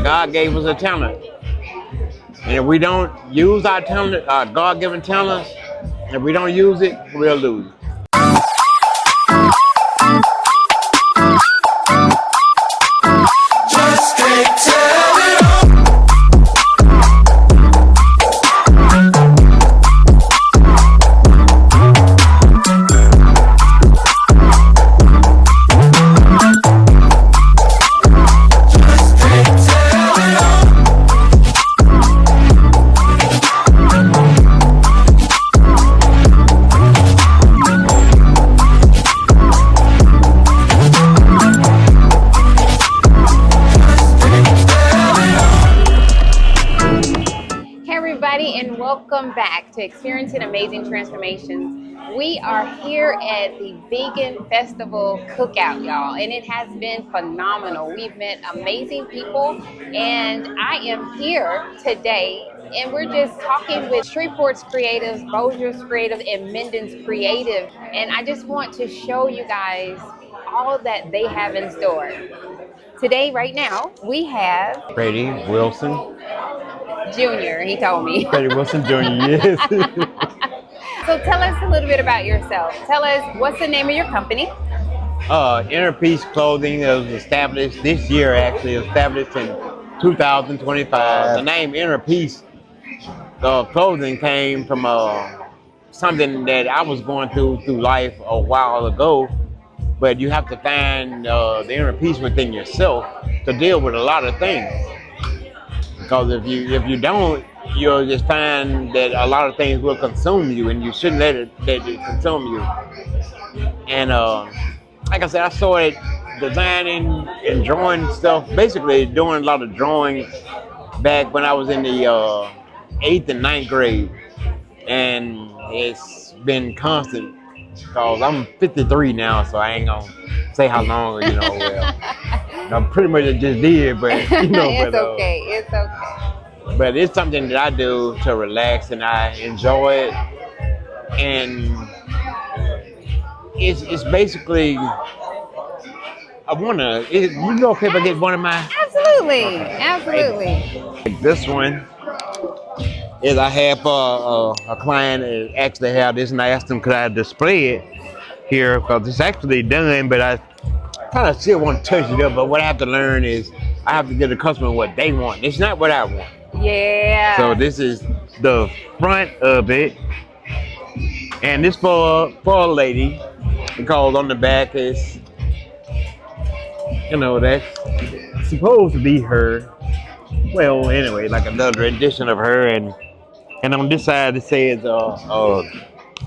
God gave us a talent. And if we don't use our talent, our God-given talents, if we don't use it, we'll lose it. And welcome back to Experiencing Amazing Transformations. We are here at the Vegan Festival Cookout, y'all, and it has been phenomenal. We've met amazing people, and I am here today, and we're just talking with Shreveport's creatives, Bossier's creative, and Minden's creative, and I just want to show you guys all that they have in store. Today, right now, we have Freddie Wilson Jr., he told me. Freddie Wilson Jr, yes. So tell us a little bit about yourself. Tell us, what's the name of your company? Inner Peace Clothing was established this year, actually, established in 2025. The name Inner Peace Clothing came from something that I was going through life a while ago. But you have to find the inner peace within yourself to deal with a lot of things. Because if you don't, you'll just find that a lot of things will consume you, and you shouldn't let it consume you. And like I said, I started designing and drawing stuff, basically doing a lot of drawing back when I was in the 8th and 9th grade. And it's been constant, because I'm 53 now, so I ain't gonna say how long, well. I pretty much just did, but It's okay. It's okay. But it's something that I do to relax, and I enjoy it. And it's basically, I wanna. Okay if I get one of my? Absolutely, absolutely. Like this one is, I have a client that actually had this, and I asked him could I display it here, because it's actually done, but I kind of still want to touch it up. But what I have to learn is I have to give the customer what they want. It's not what I want. Yeah. So this is the front of it, and this for a lady, because on the back is, that's supposed to be her. Well, anyway, like another edition of her, and on this side it says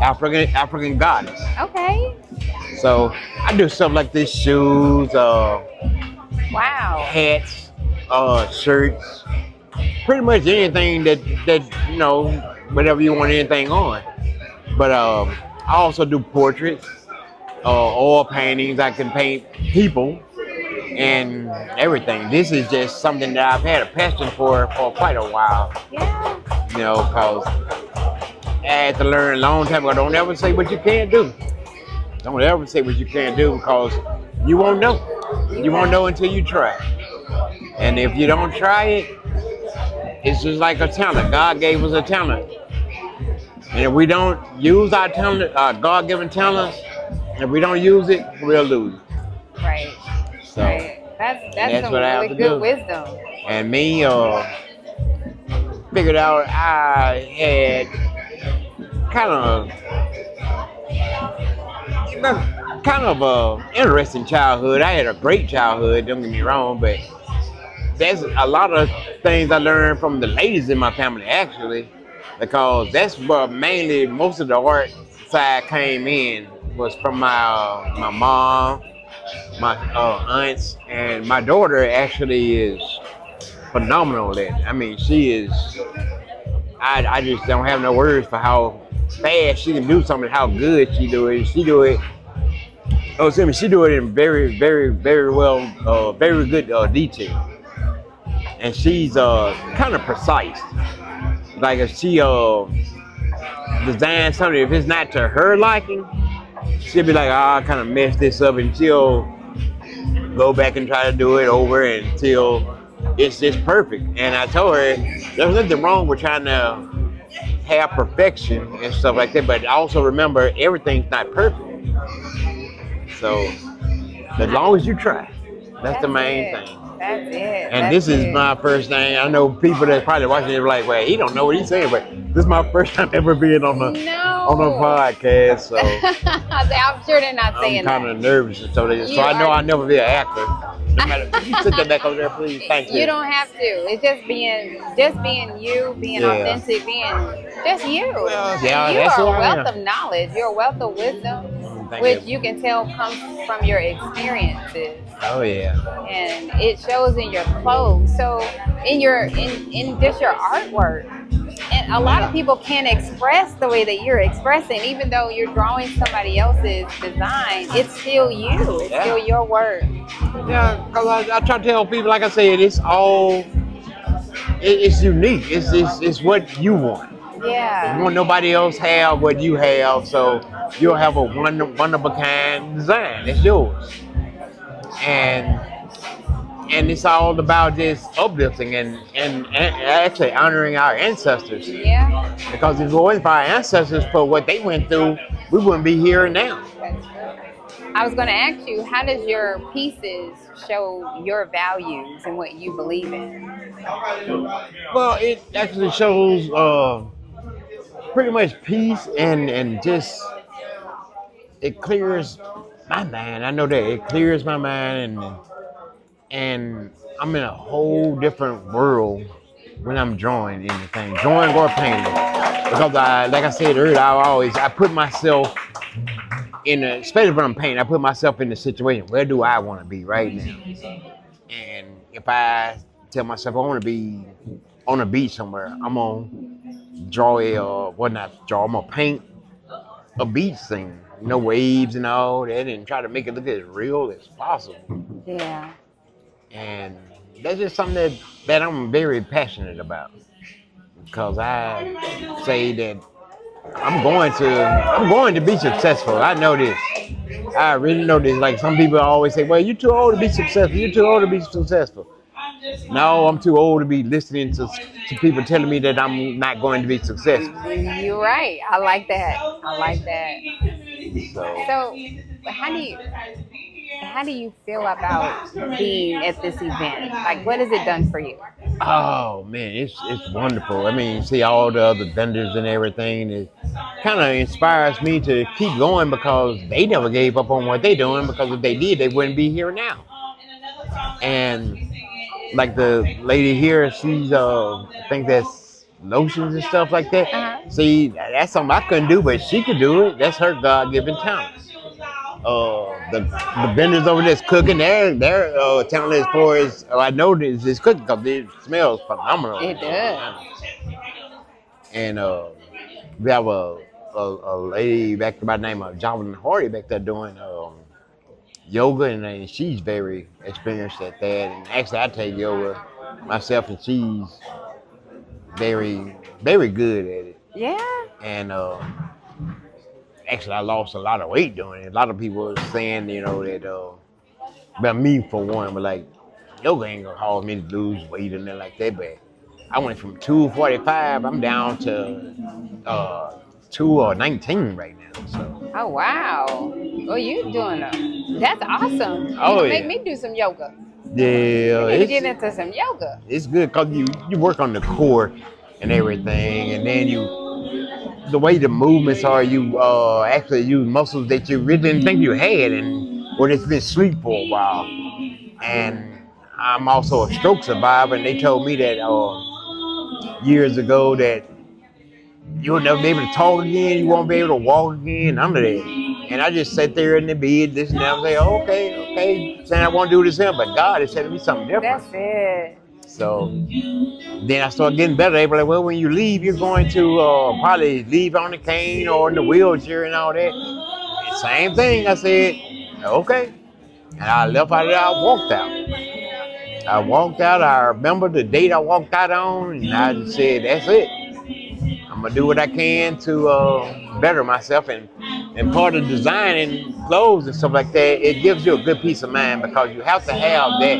African goddess. Okay. So I do stuff like this: shoes, wow, hats, shirts, pretty much anything that whatever you want anything on. But I also do portraits, oil paintings. I can paint people and everything. This is just something that I've had a passion for quite a while. Yeah. Because I had to learn a long time ago, don't ever say what you can't do. Don't ever say what you can't do, because you won't know. You won't know until you try. And if you don't try it, it's just like a talent. God gave us a talent. And if we don't use our talent, our God-given talents, if we don't use it, we'll lose it. Right. So right. That's some what I have really to good do. wisdom. And me, figured out I had kind of a interesting childhood. I had a great childhood, don't get me wrong, but there's a lot of things I learned from the ladies in my family, actually, because that's where mainly most of the art side came in, was from my mom, my aunts, and my daughter actually is phenomenal at it. I mean, she is, I just don't have no words for how fast she can do something, how good she do it. She do it in very, very, very well, very good detail. And she's kind of precise. Like if she designs something, if it's not to her liking, she'll be like, I kind of messed this up, and she'll go back and try to do it over until it's just perfect. And I told her there's nothing wrong with trying to have perfection and stuff like that, but also remember everything's not perfect. So as long as you try, that's the main thing. That's it. And this is my first thing. I know people that's probably watching it like, well, he don't know what he's saying, but this is my first time ever being on a podcast. So I'm sure they're not saying that. I'm kind of nervous and so I know I'll never be an actor. No matter, can you sit that back over there, please? Thank you. You don't have to. It's just being you, being authentic, being just you. Well, You are a wealth of knowledge. You're a wealth of wisdom, which you can tell comes from your experiences. Oh yeah. And it shows in your clothes. So in just your artwork. And a lot of people can't express the way that you're expressing, even though you're drawing somebody else's design. It's still you. It's still your work. Yeah, because I try to tell people, like I said, it's unique. It's what you want. Yeah. You want nobody else have what you have, so you'll have a one of a kind design. It's yours. And it's all about this uplifting and actually honoring our ancestors. Yeah. Because if it wasn't for our ancestors for what they went through, we wouldn't be here now. That's true. I was going to ask you, how does your pieces show your values and what you believe in? Well, it actually shows pretty much peace and just it clears my mind. I know that it clears my mind and I'm in a whole different world when I'm drawing anything, drawing or painting. Because like I said earlier, I put myself especially when I'm painting, I put myself in the situation, where do I want to be right now? And if I tell myself I want to be on a beach somewhere, I'm gonna draw I'm gonna paint a beach scene, waves and all that, and try to make it look as real as possible. Yeah. And that's just something that I'm very passionate about, because I say that I'm going to be successful. I know this. I really know this. Like some people always say, well, you're too old to be successful. You're too old to be successful. No, I'm too old to be listening to people telling me that I'm not going to be successful. You're right. I like that. So how do you feel about being at this event? Like, what has it done for you? Oh man, it's wonderful. I mean, see all the other vendors and everything. It kind of inspires me to keep going, because they never gave up on what they're doing. Because if they did, they wouldn't be here now. And like the lady here, she's I think that's lotions and stuff like that. Uh-huh. See, that's something I couldn't do, but she could do it. That's her God-given talent. The vendors over there's cooking, their talent as far as I know this cooking, because it smells phenomenal. It does. And we have a lady back by the name of Jocelyn Hardy back there doing yoga, and she's very experienced at that. And actually, I take yoga myself, and she's very, very good at it. Yeah. And actually, I lost a lot of weight doing it. A lot of people are saying, that about me for one, but like yoga ain't gonna cause me to lose weight or nothing like that. But I went from 245, I'm down to 219 right now. So. Oh wow! Oh, you doing that's awesome. Oh yeah. Make me do some yoga. Yeah. You need to get into some yoga. It's good because you work on the core and everything, and then the way the movements are, you actually use muscles that you really didn't think you had, or it's been asleep for a while. And I'm also a stroke survivor, and they told me that years ago that you'll never be able to talk again, you won't be able to walk again, none of that. And I just sat there in the bed, this and that, and say, okay, saying I want to do this here, but God is telling me something different. That's it. So then I started getting better. They were like, well, when you leave, you're going to probably leave on the cane or in the wheelchair and all that. And same thing. I said, okay. And I left out of there, I walked out. I remember the date I walked out on, and I just said, that's it. I'm going to do what I can to better myself. And part of designing clothes and stuff like that, it gives you a good peace of mind, because you have to have that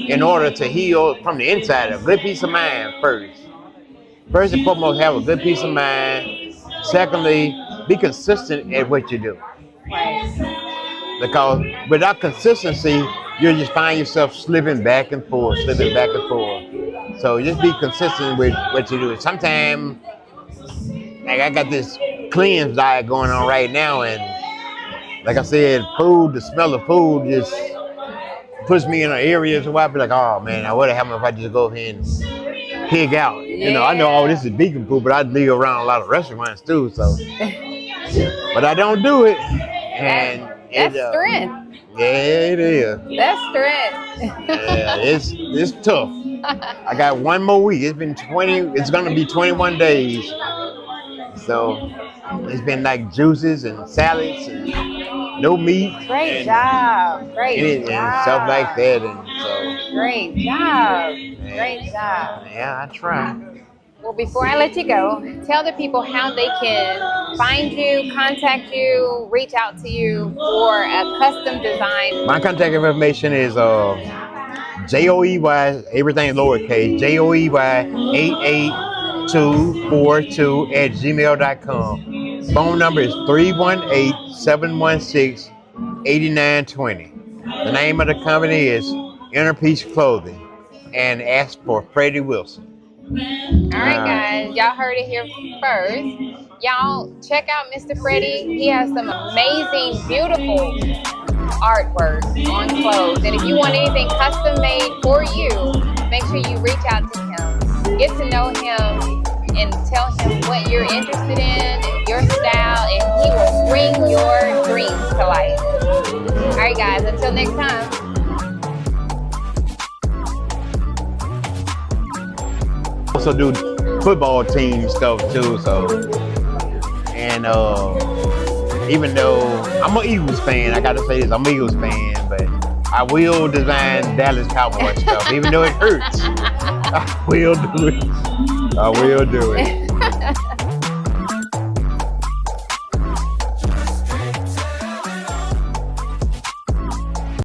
in order to heal from the inside. A good peace of mind first. First and foremost, have a good peace of mind. Secondly, be consistent at what you do. Right. Because without consistency, you'll just find yourself slipping back and forth, slipping back and forth. So just be consistent with what you do. Sometimes, like I got this cleanse diet going on right now, and like I said, food, the smell of food just puts me in areas where I be like, oh man, I would have happened if I just go ahead and pig out. Yeah. You know, I know all this is vegan food, but I live around a lot of restaurants too, so. But I don't do it. And that's strength. Yeah, it is. That's strength. Yeah, it's tough. I got one more week. It's gonna be 21 days. So it's been like juices and salads and no meat. Great job. Great job. And stuff like that. And so great job. Great job. Yeah, I try. Well, before I let you go, tell the people how they can find you, contact you, reach out to you for a custom design. My contact information is JOEY, everything lowercase, JOEY 884242 @gmail.com. Phone number is 318-716-8920. The name of the company is Inner Peace Clothing, and ask for Freddie Wilson. All right, guys, y'all heard it here first. Y'all check out Mr. Freddie. He has some amazing, beautiful artwork on clothes. And if you want anything custom made for you, make sure you reach out to him. Get to know him and tell him what you're interested in, your style, and he will bring your dreams to life. All right, guys, until next time. Also do football team stuff too, so. And even though I'm an Eagles fan, I gotta say this, I'm an Eagles fan, but I will design Dallas Cowboy stuff, even though it hurts. I will do it.